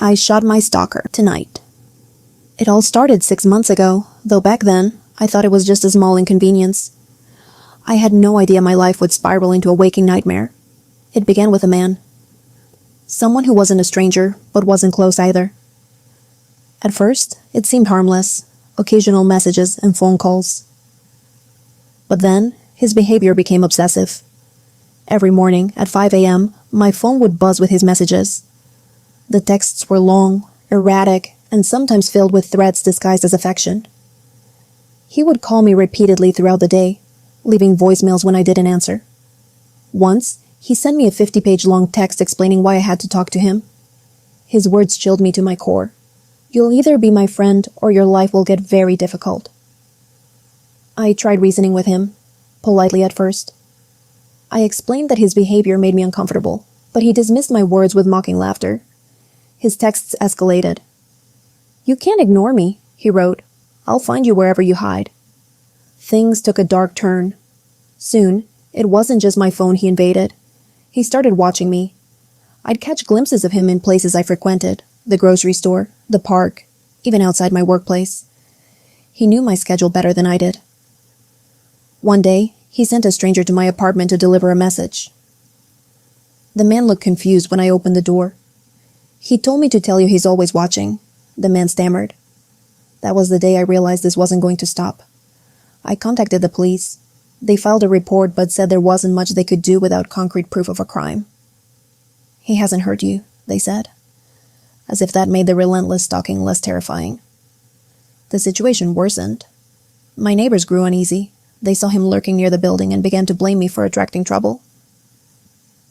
I shot my stalker tonight. It all started 6 months ago, though back then, I thought it was just a small inconvenience. I had no idea my life would spiral into a waking nightmare. It began with a man. Someone who wasn't a stranger, but wasn't close either. At first, it seemed harmless, occasional messages and phone calls. But then, his behavior became obsessive. Every morning, at 5 a.m., my phone would buzz with his messages. The texts were long, erratic, and sometimes filled with threats disguised as affection. He would call me repeatedly throughout the day, leaving voicemails when I didn't answer. Once, he sent me a 50-page long text explaining why I had to talk to him. His words chilled me to my core. You'll either be my friend or your life will get very difficult. I tried reasoning with him, politely at first. I explained that his behavior made me uncomfortable, but he dismissed my words with mocking laughter. His texts escalated. You can't ignore me, he wrote. I'll find you wherever you hide. Things took a dark turn. Soon, it wasn't just my phone he invaded. He started watching me. I'd catch glimpses of him in places I frequented, the grocery store, the park, even outside my workplace. He knew my schedule better than I did. One day, he sent a stranger to my apartment to deliver a message. The man looked confused when I opened the door. He told me to tell you he's always watching, the man stammered. That was the day I realized this wasn't going to stop. I contacted the police. They filed a report but said there wasn't much they could do without concrete proof of a crime. He hasn't hurt you, they said, as if that made the relentless stalking less terrifying. The situation worsened. My neighbors grew uneasy. They saw him lurking near the building and began to blame me for attracting trouble.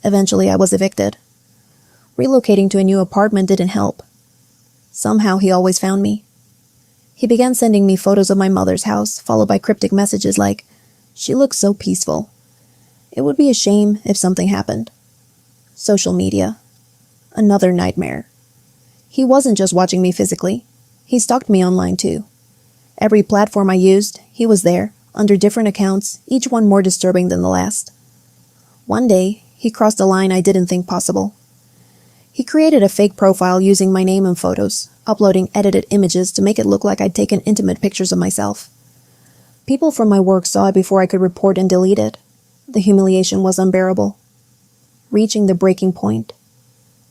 Eventually, I was evicted. Relocating to a new apartment didn't help. Somehow, he always found me. He began sending me photos of my mother's house, followed by cryptic messages like, "She looks so peaceful. It would be a shame if something happened." Social media. Another nightmare. He wasn't just watching me physically. He stalked me online too. Every platform I used, he was there, under different accounts, each one more disturbing than the last. One day, he crossed a line I didn't think possible. He created a fake profile using my name and photos, uploading edited images to make it look like I'd taken intimate pictures of myself. People from my work saw it before I could report and delete it. The humiliation was unbearable. Reaching the breaking point.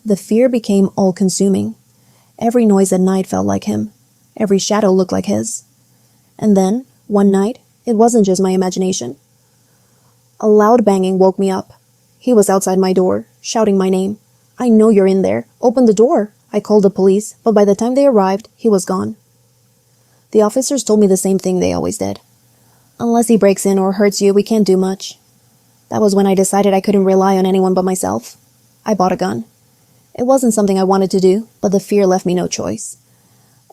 The fear became all-consuming. Every noise at night felt like him. Every shadow looked like his. And then, one night, it wasn't just my imagination. A loud banging woke me up. He was outside my door, shouting my name. "I know you're in there. Open the door." I called the police, but by the time they arrived, he was gone. The officers told me the same thing they always did. Unless he breaks in or hurts you, we can't do much. That was when I decided I couldn't rely on anyone but myself. I bought a gun. It wasn't something I wanted to do, but the fear left me no choice.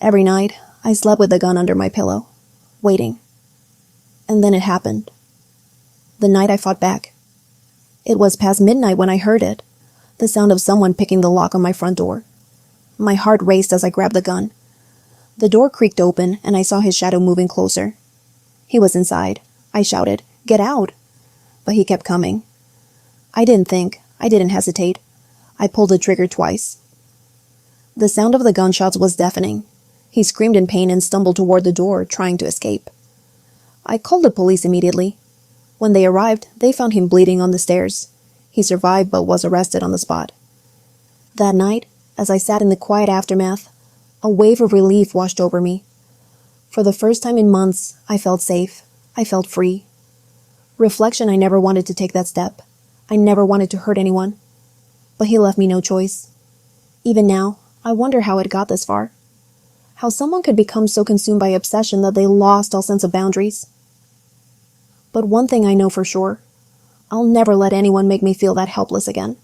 Every night, I slept with the gun under my pillow, waiting. And then it happened. The night I fought back. It was past midnight when I heard it, the sound of someone picking the lock on my front door. My heart raced as I grabbed the gun. The door creaked open and I saw his shadow moving closer. He was inside. I shouted, "Get out!" But he kept coming. I didn't think. I didn't hesitate. I pulled the trigger twice. The sound of the gunshots was deafening. He screamed in pain and stumbled toward the door, trying to escape. I called the police immediately. When they arrived, they found him bleeding on the stairs. He survived but was arrested on the spot. That night, as I sat in the quiet aftermath, a wave of relief washed over me. For the first time in months, I felt safe. I felt free. Reflection, I never wanted to take that step. I never wanted to hurt anyone. But he left me no choice. Even now, I wonder how it got this far. How someone could become so consumed by obsession that they lost all sense of boundaries. But one thing I know for sure, I'll never let anyone make me feel that helpless again.